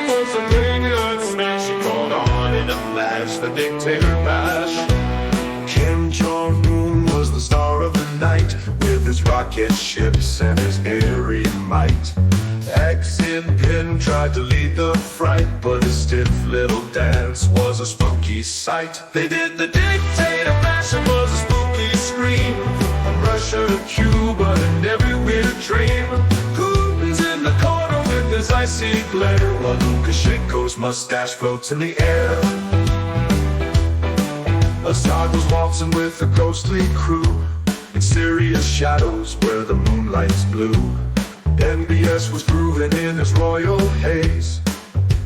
was a graveyard smash. He called on in a flash the Dictator Bash. Kim Jong-un was the star of the night, with his rocket ships and his eerie might. Xi Jinping tried to lead the fright, but his stiff little dance was a spooky sight. They did the Dictator Bash, it was a spooky scream, from Russia to Cuba and every weird dream. Putin's in the corner with his icy glare, while Lukashenko's mustache floats in the air. Assad was waltzing with a ghostly crew in serious shadows where the moonlight's blue. NBS was grooving in his royal haze,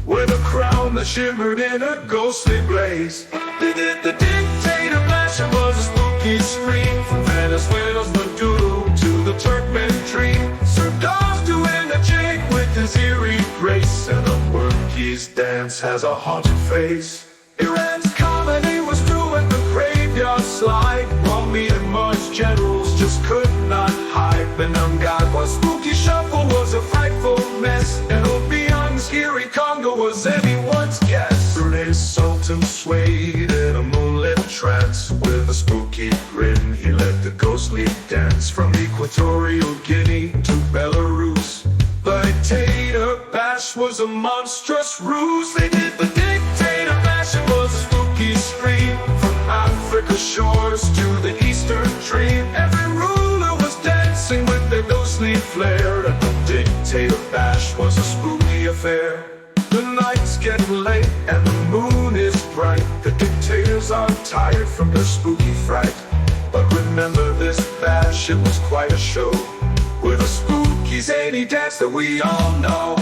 with a crown that shimmered in a ghostly blaze. They did the Dictator Bash, it was a spooky scream, from Venezuela's Maduro to the Turkmen dream. Saddam's doing a jig with his eerie grace, and the Turkey's dance has a haunted face. Iran's comedy was doing the graveyard slide, while me and Mars generals just could not hide. The God was spooky shuffle was a frightful mess, and Obiang's eerie Congo was anyone's guess. Brune's sultan swayed in a moonlit trance, with a spooky grin he led the ghostly dance, from Equatorial Guinea to Belarus. The Dictator Bash was a monstrous ruse. They did the Dictator Bash, it was a spooky scream, from Africa's shores to the Eastern Dream. Every ruler was dancing with their ghostly flair, and the Dictator Bash was a spooky affair. The night's getting late and the moon is bright. The dictators are tired from their spooky fright. But remember this bash, it was quite a show, with a spooky zany dance that we all know.